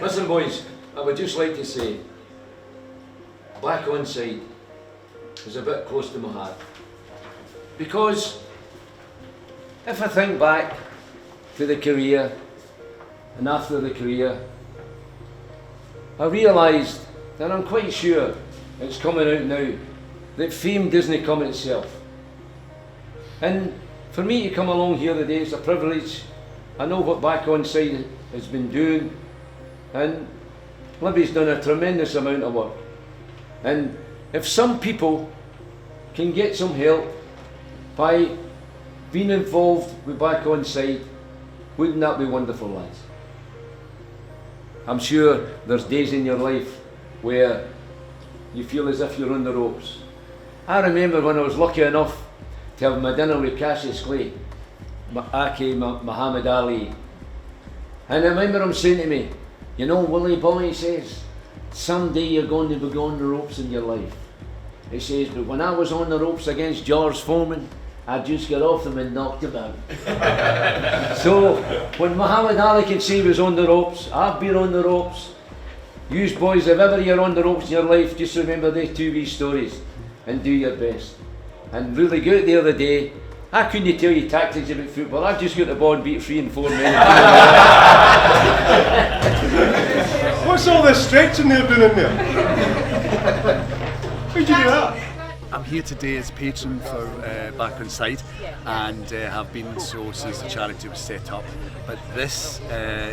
Listen boys, I would just like to say, Back Onside is a bit close to my heart. Because if I think back to the career and after the career, I realised, and I'm quite sure it's coming out now, that fame doesn't come itself. And for me to come along here today, it's a privilege. I know what Back Onside has been doing, and Libby's done a tremendous amount of work. And if some people can get some help by being involved with Back Onside, wouldn't that be wonderful, lads? I'm sure there's days in your life where you feel as if you're on the ropes. I remember when I was lucky enough to have my dinner with Cassius Clay, Muhammad Ali. And I remember him saying to me, you know, Willie boy, he says, someday you're going to be on the ropes in your life. He says, but when I was on the ropes against George Foreman, I just got off them and knocked him out. So when Muhammad Ali can say he was on the ropes, I've been on the ropes. You boys, if ever you're on the ropes in your life, just remember these 2 wee stories and do your best. And really go out the other day, I couldn't tell you tactics about football. I've just got the ball and beat 3 and 4 men. What's all this stretching they're doing in there? How'd you do that? I'm here today as patron for Back Onside and have been so since the charity was set up. But this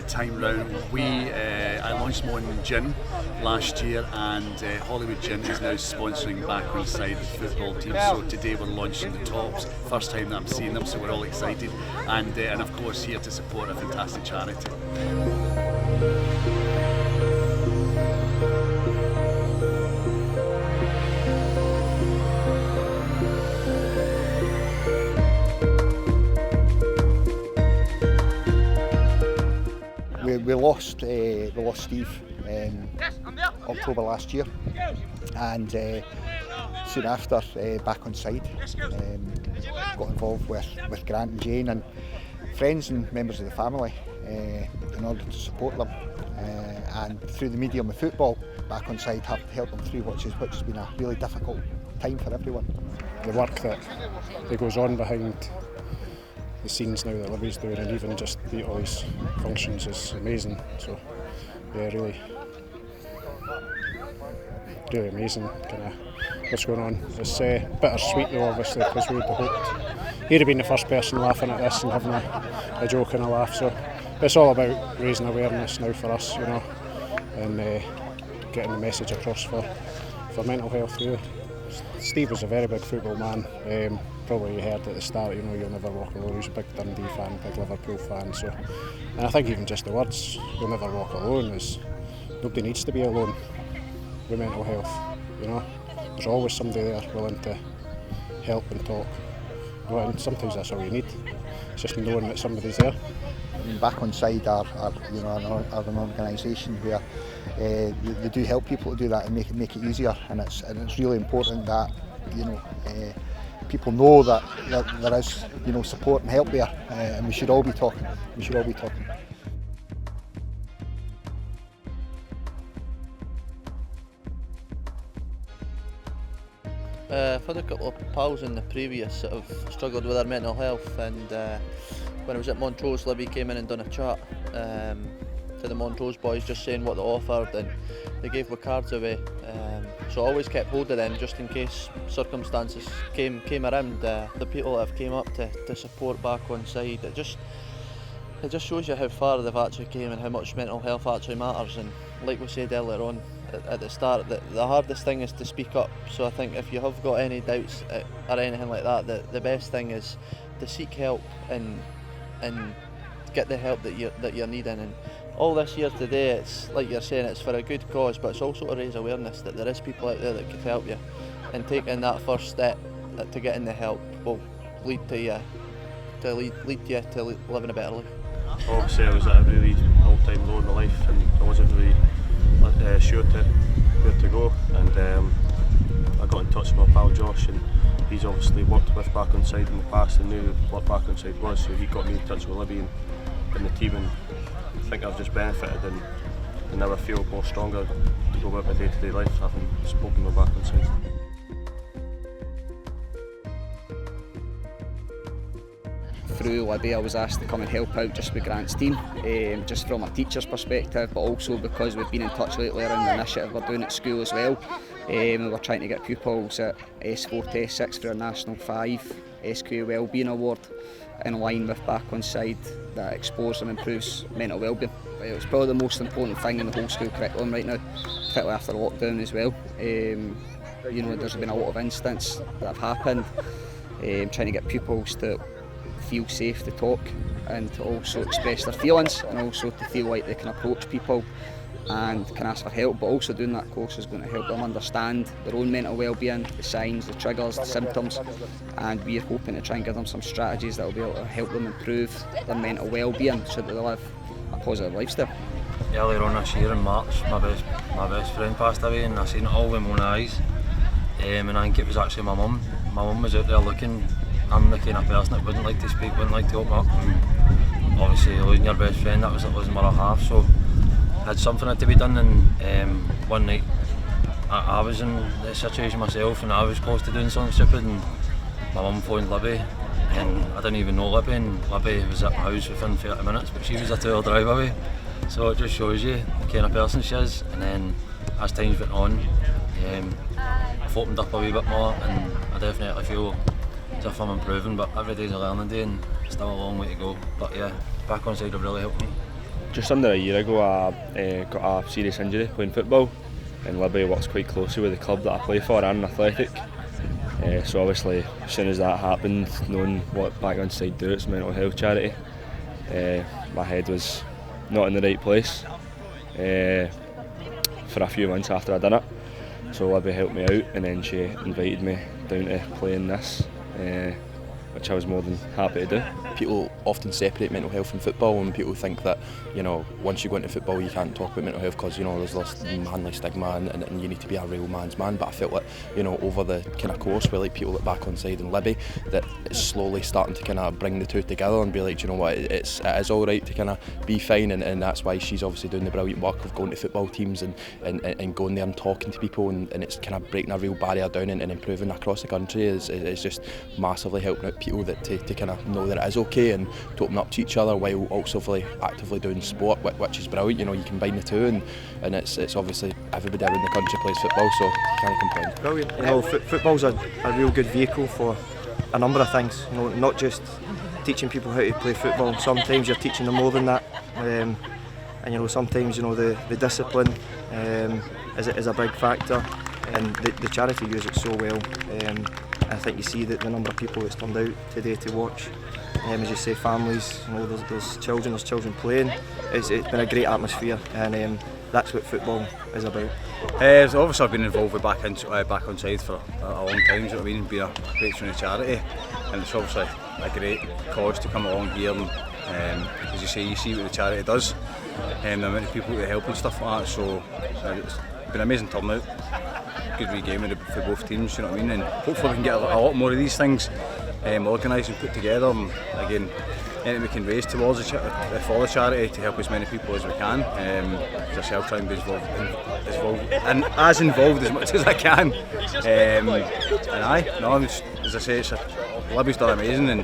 time round, I launched Mon Gin last year, and Hollywood Gin is now sponsoring Back Onside, the football team. So today we're launching the tops. First time that I'm seeing them, so we're all excited. And of course here to support a fantastic charity. We lost Steve October last year, and soon after Back Onside got involved with Grant and Jane and friends and members of the family in order to support them, and through the medium of football, Back Onside have helped them through which has been a really difficult time for everyone. The work that goes on behind the scenes now that Libby's doing, and even just the all these functions is amazing. So yeah, really amazing kind of what's going on. It's bittersweet though, obviously, because we would have hoped he'd have been the first person laughing at this and having a joke and a laugh. So it's all about raising awareness now for us, you know, and getting the message across for mental health really. Steve was a very big football man. Probably you heard at the start, you know, you'll never walk alone. He was a big Dundee fan, big Liverpool fan. So, and I think even just the words, you'll never walk alone, is nobody needs to be alone with mental health. You know, there's always somebody there willing to help and talk. And sometimes that's all you need. It's just knowing that somebody's there. Back Onside are an organisation where they do help people to do that and make it easier, and it's really important that, you know, people know that there is, you know, support and help there, and we should all be talking. I've had a couple of pals in the previous that have struggled with their mental health, and when I was at Montrose, Libby came in and done a chat to the Montrose boys, just saying what they offered, and they gave the cards away. So I always kept hold of them just in case circumstances came around. The people that have came up to support Back Onside, it just shows you how far they've actually came and how much mental health actually matters. And like we said earlier on at the start, the hardest thing is to speak up. So I think if you have got any doubts or anything like that, the best thing is to seek help and get the help that you're needing. And all this year today, it's like you're saying, it's for a good cause, but it's also to raise awareness that there is people out there that could help you, and taking that first step to getting the help will lead you to living a better life. Obviously I was at a really all-time low in my life, and I wasn't really sure where to go, and I got in touch with my pal Josh, and he's obviously worked with Back Onside in the past and knew what Back Onside was, so he got me in touch with Libby and the team, and I think I've just benefited, and and now I feel more stronger to go about my day-to-day life, having spoken with Back Onside. Through Libby, I was asked to come and help out just with Grant's team, just from a teacher's perspective, but also because we've been in touch lately around the initiative we're doing at school as well. We're trying to get pupils at S4 to S6 for a National 5 SQA Wellbeing Award in line with Back Onside that explores and improves mental wellbeing. It's probably the most important thing in the whole school curriculum right now, particularly after lockdown as well. You know, there's been a lot of incidents that have happened, trying to get pupils to feel safe to talk and to also express their feelings, and also to feel like they can approach people and can ask for help, but also doing that course is going to help them understand their own mental well-being, the signs, the triggers, the symptoms, and we're hoping to try and give them some strategies that will be able to help them improve their mental well-being so that they live a positive lifestyle. Earlier on this year in March, my best friend passed away, and I seen it all with my own eyes, and I think it was actually my mum. My mum was out there looking. I'm the kind of person that wouldn't like to speak, wouldn't like to open up, and obviously losing your best friend, that was like losing my other half, so had something had to be done. And one night I was in the situation myself and I was close to doing something stupid, and my mum phoned Libby, and I didn't even know Libby, and Libby was at my house within 30 minutes, but she was a 2-hour drive away, so it just shows you the kind of person she is. And then as times went on, I've opened up a wee bit more, and I definitely feel as if I'm improving, but every day's a learning day and still a long way to go. But yeah, Back Onside have really helped me. Just under a year ago I got a serious injury playing football, and Libby works quite closely with the club that I play for and Athletic. So obviously as soon as that happened, knowing what Back Onside do, it's a mental health charity, my head was not in the right place for a few months after I done it. So Libby helped me out, and then she invited me down to play in this, which I was more than happy to do. People often separate mental health from football, and people think that, you know, once you go into football you can't talk about mental health because, you know, there's this manly stigma and you need to be a real man's man. But I felt like, you know, over the kind of course with like people at Back Onside and Libby, that it's slowly starting to kind of bring the two together and be like, you know what, it is all right to kind of be fine, and that's why she's obviously doing the brilliant work of going to football teams and going there and talking to people, and it's kind of breaking a real barrier down and improving across the country is just massively helping out people that to kind of know that it is okay and to open up to each other while also actively doing sport, which is brilliant. You know, you combine the two, and it's obviously everybody around the country plays football, so you can't complain. Brilliant. You know, football's a real good vehicle for a number of things. You know, not just teaching people how to play football. Sometimes you're teaching them more than that, and you know, sometimes, you know, the discipline is a big factor, and the charity use it so well. I think you see that the number of people that's turned out today to watch, as you say, families, you know, there's children playing. It's been a great atmosphere, and that's what football is about. So obviously I've been involved with Back Onside for a long time, you know what I mean, being a patron of charity, and it's obviously a great cause to come along here, and as you say, you see what the charity does, and the amount of people that help and stuff like that, so it's been an amazing turnout. Good wee game for both teams, you know what I mean, and hopefully we can get a lot more of these things organised and put together, and again, anything we can raise towards for the charity to help as many people as we can. As I'll try and be involved as much as I can. As I say, Libby's done amazing, and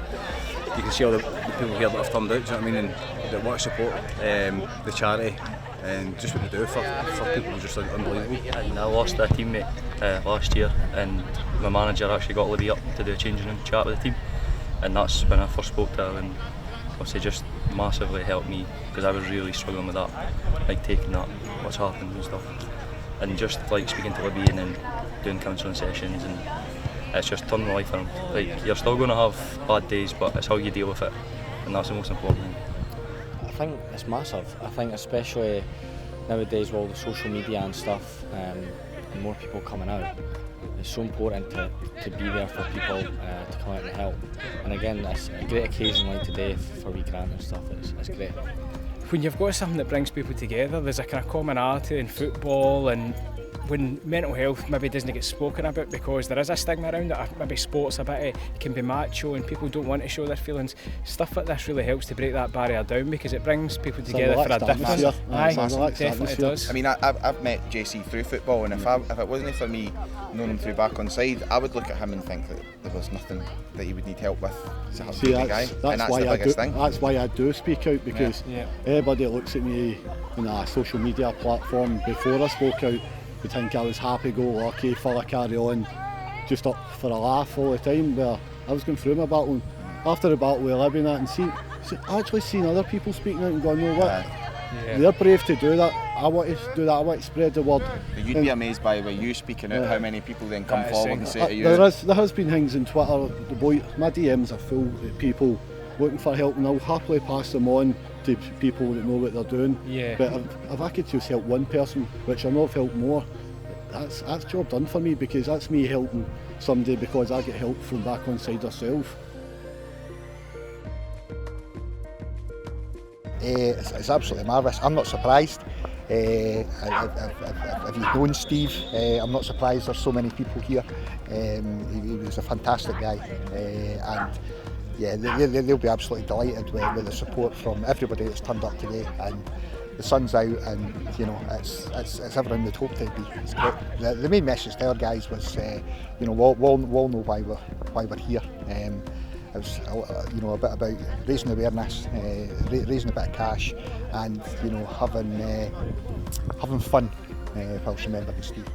you can see all the people here that have turned out, do you know what I mean, and that want to support the charity. And just what they do for people is just unbelievable. And I lost a teammate last year, and my manager actually got Libby up to do a changing room chat with the team, and that's when I first spoke to her, and obviously just massively helped me because I was really struggling with that, like taking that, what's happened and stuff, and just like speaking to Libby and then doing counselling sessions, and it's just turned my life around. Like, you're still going to have bad days, but it's how you deal with it, and that's the most important thing. I think it's massive. I think especially nowadays with all the social media and stuff, and more people coming out, it's so important to be there for people, to come out and help. And again, it's a great occasion like today for wee Grant and stuff. It's great. When you've got something that brings people together, there's a kind of commonality in football, and when mental health maybe doesn't get spoken about because there is a stigma around it, maybe sports a bit, it can be macho and people don't want to show their feelings, stuff like this really helps to break that barrier down because it brings people together for a different. Aye, definitely does. I mean, I've met JC through football, and if it wasn't for me knowing him through Back Onside, I would look at him and think that there was nothing that he would need help with. See, that's why I do speak out, because everybody looks at me on a social media platform. Before I spoke out, they think I was happy-go-lucky, full of carry-on, just up for a laugh all the time, where I was going through my battle. After the battle with living that and seeing other people speaking out and going, no, what? They're brave to do that. I want to do that. I want to spread the word. But you'd be amazed by the way you speaking out, how many people then come forward and say to you. There has been things on Twitter. My DMs are full of people looking for help, and I'll happily pass them on to people that know what they're doing. But if I could just help one person, which I know I've helped more, that's job done for me, because that's me helping somebody because I get help from Back Onside herself. It's absolutely marvellous. I'm not surprised. If you've known Steve, I'm not surprised there's so many people here. He was a fantastic guy, and yeah, they'll be absolutely delighted with the support from everybody that's turned up today. And the sun's out, and you know it's everything we'd hoped it'd be. It's great. The main message to our guys was, you know, we'll know why we're here. It was a bit about raising awareness, raising a bit of cash, and you know having fun whilst remembering Steve.